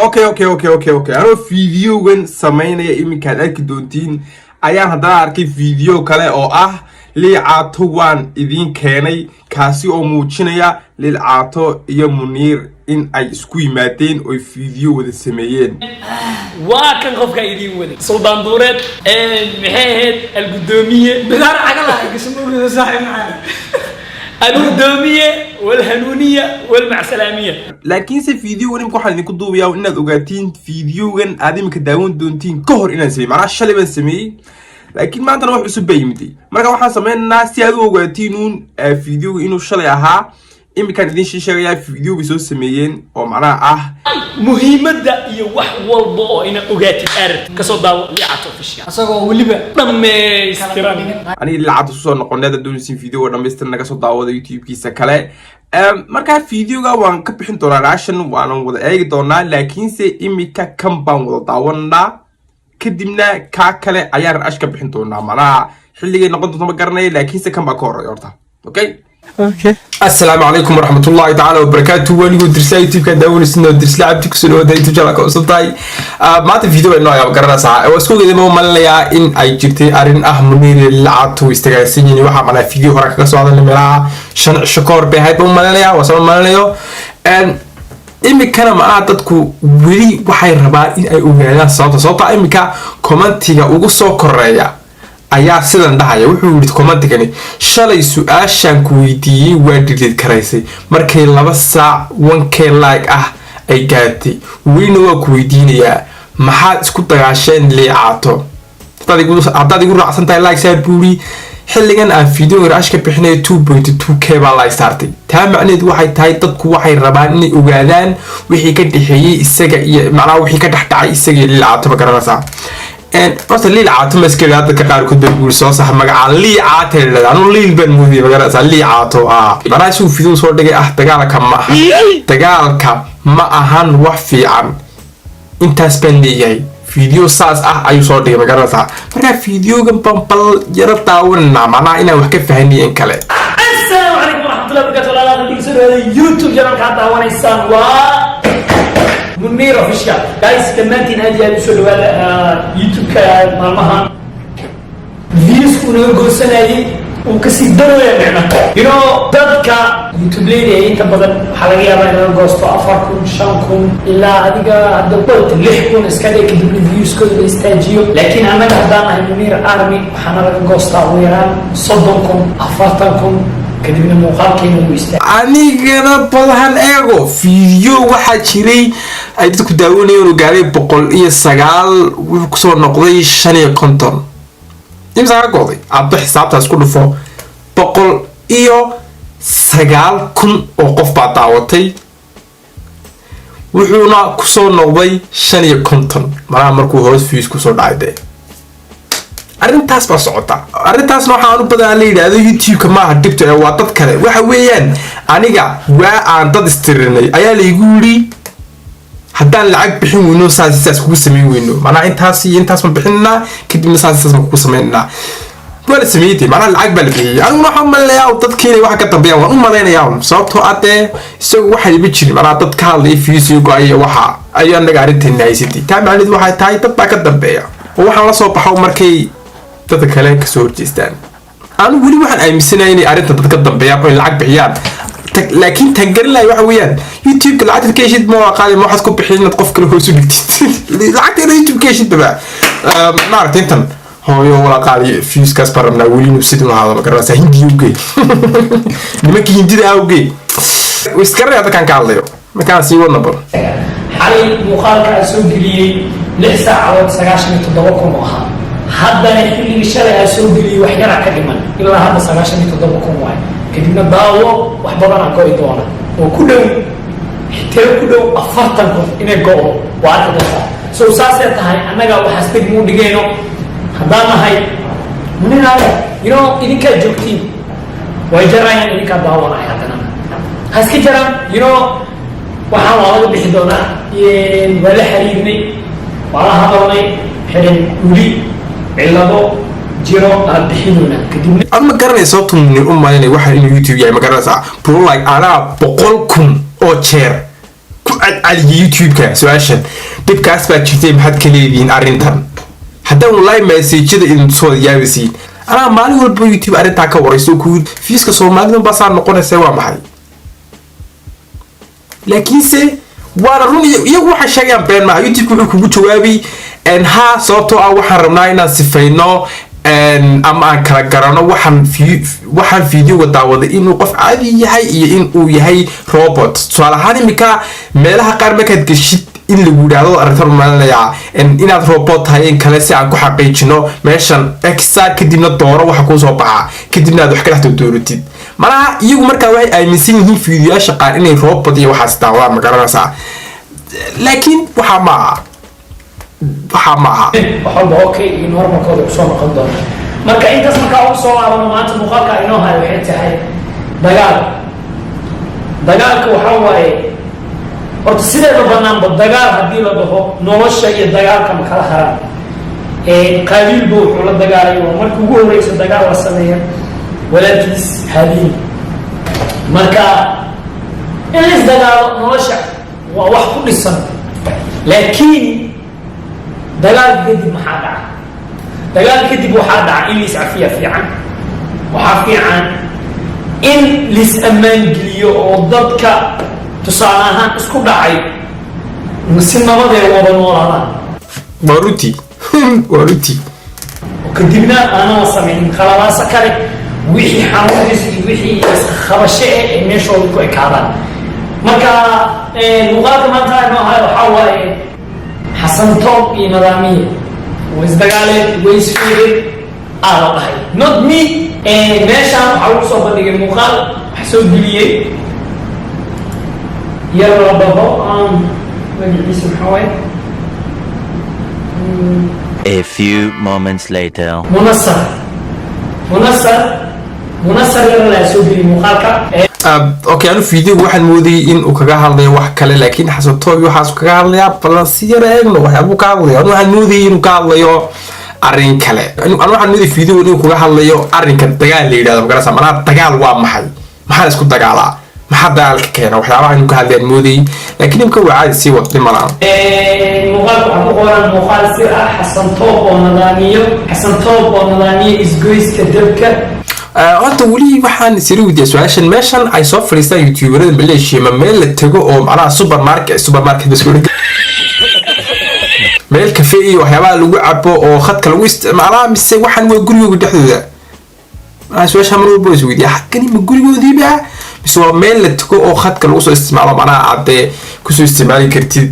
Okay. Ano videogan sameynaya iminka arki doontiin ayaan hadda arkay video kale oo ah Liicaato waan idin keenay kaasi oo muujinaya Liicaato iyo Muniir in ay isku yimaadeen oo video wada sameeyeen waa kan qofka idin wada Suldaan Duureed maxay القدوميه بدار عقلها قسموا صاحب معانا القدوميه والهنونيه والمعسلاميه لكن سي فيديو ولم كحل إنك دوبيا وإنك أوجاتين فيديو جن عادي مكداون دونتين كهر إن سمي معنا شلي بنسميه لكن ما أنت نروح نسبي مدي مرة واحد سمعنا الناس يادو أوجاتينون فيديو إنه شلي أها إمي كان دين شيء فيديو بيسوس سميين أو معنا مهمة ده يوح والله إن أوجاتي أرد كصدق لعطوا في الشيء أصلاً ولبا نم استراني أنا اللي عطوا صور نقولنا ده دون سين فيديو ونم بيستنى كصدق وده يوتيوب كيسة كله marka fiidiyowga waan ka bixin doonaa raashin waan wada eegi doonaa laakiin se imika kan baan wada daawanaa kadibna ka kale ayaan raash ka bixin doonaa malaha xilligay noqon doonto ma garanay laakiin se kan baa ka horeeyo horta okay السلام عليكم ورحمة الله تعالى وبركاته وانيقو درسلا يوتيوب كان داوني سنو درسلا عبتك سنو دا يوتيوب جالك وصلتاي مات الفيديو انو يا بقرنا ساعة واسكو قد مو ماليا ان اي جرتي ارين منير اللعاتو استغاسيني وحا مانا فيديو هراك كسو عدن لملاها شكور بهايد مو ماليا وصل ماليا إمي كان معاه dadku weli waxay rabaan in ay ogaadaan sababta imika commentiga ugu soo koreeya ayaa sidan dhahaya wuxuu yiri commentigani shalay su'aashan ku weydiiyay waa delete karaysay markay 2 saac 1k like ah ay gaartay weyna waa ku weydiinaya maxaad isku dagaasheen Liicaato haddaad igu raacsan tahay like saar buuri xilligan aan video raashka bixinay 2.2k baa like saartay taa macnaheedu waxay tahay dadku waxay rabaan inay ogaadaan wixii ka dhaxeeyay isaga iyo macnaha wixii ka dhaxdhacay isaga Liicaato ma garanaysaa بس Liicaato مسكين هذا كقارئ كنت بقول صح مقع Liicaato لأنه ليل بن مودي بقرأ Liicaato أنا أشوف فيديو صور دقيقة تجارك ما أهان وحفي عن أنت سبندي فيديو ساس أيو صور دقيقة بقرأ مرة فيديو جنب بمبل يرتاون معنا إنا وحكي فهني إنكله السلام عليكم ورحمة الله وبركاته لا تنسوا هذا يوتيوب جنب كاتا وانا إنسان منير official guys كمانتين هذه السؤال يوتيوب كمالمها فيديوز كنا قرصناي وكسيد دروية معنا دادك يوتيوب ليدي انت بدل حلقية بين قوستو أفركم شانكم إلا هذيك الدبوت اللحكم اسكالي كدب الفيديوز كله يستاجيو لكن أنا قدامها منير آرمي وحنا لك قوستا ويران صدنكم أفرتنكم كدبنا موقعكين ويستاجيو anigana badahan eego video waxa jiray ay dadku daawanayeen oo gaaray 109 wuxuu ku soo noqday 550 imsa go'day aad xisaabtaas ku dhufo 109,000 oo qof baa daawatay wuxuuna ku soo noqday 550 markuu hoos views ku soo dhacay arrintaas baa socota arrintaasna waxaan u badan leeyahay YouTube ma aha dibto ee waa dad kale waxa weeyaan aniga waa aan dad istirinay ayaa la igu yiri haddaan lacag bixin weyno saasisaas kugu sameyn weyno macna intaas ma bixinna kadibna saasisaas ma kugu sameynna wala sameeyay macna lacag baa la bixiyay anigu waxaan maleeyaa dadkeena waxa ka dambeeya waan u maleynayaa sababtoo ade isagu waxa iba jirin macna dad ka hadlay fiisiyo go'ay waxa ay anaga arrintan haysatay taa macnaheedu waxay tahay dad baa ka dambeeya oo waxaan la soo baxo markay dadka kale ka soo horjeestaan aan wali waxaan aaminsanahay inay arrinta dadka dambeeya oo lacag bixiyaan laakiin tan garan lahay waxa weeyaan YouTube ka lacag ka heshid ma qaali ma waxaad ku bixin qof kale hoos u dhigtid lacagta YouTube ka heshid baba ma aragtay tan hooyo wala qaali fees kaas barna wali inuu sidoo ahaado ma garanaysaa hindiyuge nimankii hindida awge wiskare hada kan ka hadlayo markaan sii wadna bar xalay muuqaalka soo geliyay 6 saacadood 97 kun oo ahaa haddana xilligii shalay soo geliyay wax yar ka dhiman ilaa hadda 97 kun waay kadibna daawo wax badan aan go'i doona oo ku dhow 40 kun inay go'o waa dadka soo saasay tahay annaga waxa isbig muu dhigayno haddaan nahay muninaada idinka joogtiin way jarayaan idinka daawanaya haddana haska jaraan waxaan laga bixi doonaa wala xiriirnay wala hadalnay xidhin weli cilado jiro aan bixinuna kadibna ama garanayso sababtu u maalinay waxa inuu YouTube yahay ma garanaysaa pro like ana 100,000 oo jeer ku cadcaliya youtube-ka su-aashan dhibkaas baa jirtay maxaad ka leedihiin arrintan haddaan wallahi messajada idin soo yaabisiin anaa maalin walba youtube arrintaa ka warayso ku fiiska soomaalida baasaa noqonaysa waa maxay laakiinse waana run iyagu waxay sheegayaan been maaha youtube wuxuu kugu jawaabay ha sababtoo ah waxaan rabnaa inaan sifayno ama aan kala garano waxaan videoga daawaday inuu qof caadi yahay iyo inuu yahay robot tusaale ahaan imika meelaha qaar markaad geshid in lagu yidhaahdo arrintan umaalinayaa inaad robot tahay in kale si aan ku xaqiijino meeshan exar kadibna dooro waxa kuu soo baxa kadibna aad wax ka dhex dooratid malaha iyagu markaa waxay aaminsan yihiin fiidiyoyaasha qaar inay robot iyo waxaas daawadaan ma garanaysaa laakiin waxaa ma aha waxalba okay in horumarkooda kusoo noqon doona marka intaas markaa ugu soo laabano maanta muuqaalka inoo hayo waxay tahay dagaalka waxaa waaye horta sideeda banaanba dagaal haddii la dhaho nolosha iyo dagaalka ma kala haraan qaabiilba wuxuu la dagaalay waa markii ugu horeysa dagaal la sameeya walaalkiis haabiil marka in la isdagaalo nolosha waa wax ku dhisan laakiin dagaal kadib maxaa dhaca dagaal kadib waxaa dhaca in liis cafiya fiican waxaa fiican in liis ammaan geliyo oo dadka tusaale ahaan isku dhacay si nabadee wada noolaadaan waa runtii kadibna aanala samaynin khaladaasa kale wixii xanuunis iyo wixii qabasho ee meeshooda ku ekaadaan marka muuqaalka maanta inoo hayo waxaa waaye xasan toob iyo nadaamiye way isdagaaleen way isfiireen aa la dhahay not me meeshaan waxaa lagu soo bandhigay muuqaal wax soo geliyey yar la dhaho magaciisa maxaa waaye A few moments later. munasar yar la soo geliyey muuqaalka okay anu fiidiyoga waxaan moodayay in uu kaga hadlayo wax kale laakiin xasan toobi waxaas kaga hadlayaa balan si yar eegno waxyaabuu ka hadlayo anu waxaan moodayay inuu ka hadlayo arrin kale anu waxaan moodayay fiidiyoga inuu kaga hadlayo arrinka dagaal la yidhahdo magarasa manaa dagaal waa maxay maxaa isku dagaalaa maxaa dagaalka keena waxyaabaha inuu ka hadlayaan moodayay laakiin imka waa caadi sii wad dhimanaa muuqaalka waxaa ku qoran muuqaal sir ah xasan toob oo nadaamiyo isgoyska dabka horta weli waxaan isiri weydiiya su-aashan meeshan ay soo fadhiistaan youtuberada maleeshiya ma meel la tago oo macnaha supermarket meel kafe iyo waxyaabaha lagu cabo oo khadka lagu isticmaalaa mise waxaan waa gurigooga dhexdooda su-aasha mar walba is weydiiya xagani ma gurigoodiiba mise waa meel la tago oo khadka lagu soo isticmaalo macnaha aad kusoo isticmaali kartid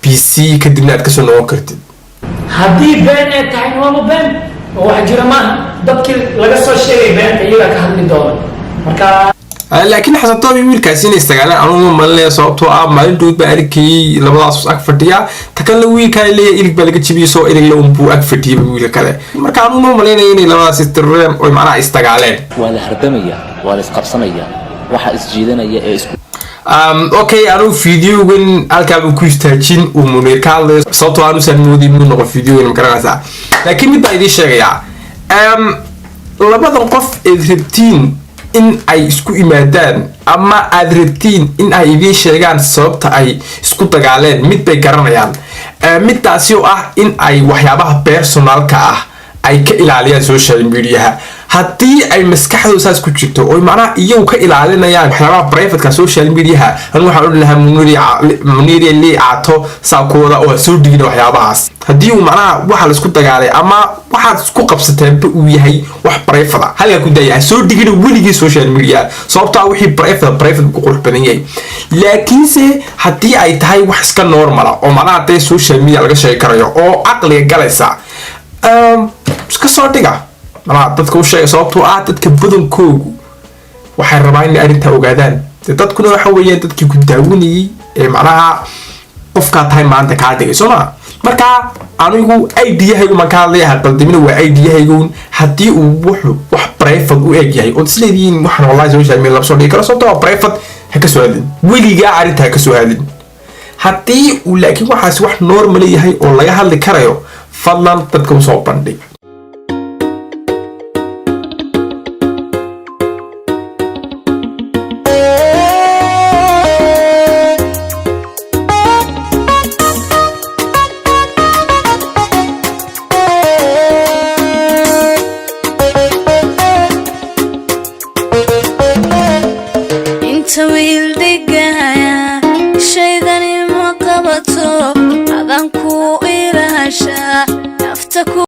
PC kadibna aad kasoo noqon kartid haddii been ay tahay waaba been oo wax jira maaha dadkii laga soo sheegay beenta iyagaa ka hadli doona marka laakiin xasan toobi wiilkaasi inay istagaaleen anugu malinaya sababtoo ah maalin dhood baa arkayay labadaas ag fadhiya ta kanle wiilkaa leeyahay ilig baa laga jibiyay soo iligla unbuu ag fadhiyay wiilka kale marka anugu malaynaya inay labadaas istirreen oy macnaha istagaaleen waa la hardamaya waa la isqabsanaya waxa isjiidanaya ee isku okay anu fiidiyogan halkaabuu ku istaajin uu munir ka hadlayo sababtoo aanusan moodin inuu noqo fiidiyogan magaranaysaa laakiin mid baa idiin sheegayaa labadan qof eed rabtiin in ay isku imaadaan ama aad rabtiin in ay idiin sheegaan sababta ay isku dagaaleen mid bay garanayaan midtaasi oo ah in ay waxyaabaha personalka ah ay ka ilaaliyaan social mediaha haddii ay maskaxdooda saas ku jirto oo macnaha iyagu ka ilaalinayaan waxyaabaha privateka social mediaha anu waxaan odhan lahaa muniri liicaato saakooda oo soo dhigina waxyaabahaas haddii uu macnaha waxa laisku dagaalay ama waxaad isku qabsateenba uu yahay wax private halkaa ku daaya soo dhigina weligii social media sababto ah wixii private ku qurux badan yahay laakiinse haddii ay tahay wax iska normala oo macnaha dee social media laga sheegi karayo oo caqliga galaysa iska soo dhiga malaha dadka u sheega sababtoo ah dadka badankoogu waxay rabaan inay arrintaa ogaadaan dadkuna waxa weeyaan dadkii ku daawanayay ee macnaha qofkaa tahay maanta kaa dhigay soo maa marka anigu idiyahaygu maan ka hadlayaha qaldamina waa idiyahaygun haddii uu wuxuu wax private u eg yahay ood isleedihiin waxaan wallahi social media lama soo dhigi karo sababtoo ah private ha ka soo hadlin weligaa arrinta ha ka soo hadlin haddii uu laakiin waxaas wax normal yahay oo laga hadli karayo fadlan dadka usoo bandhig wiil dhigaya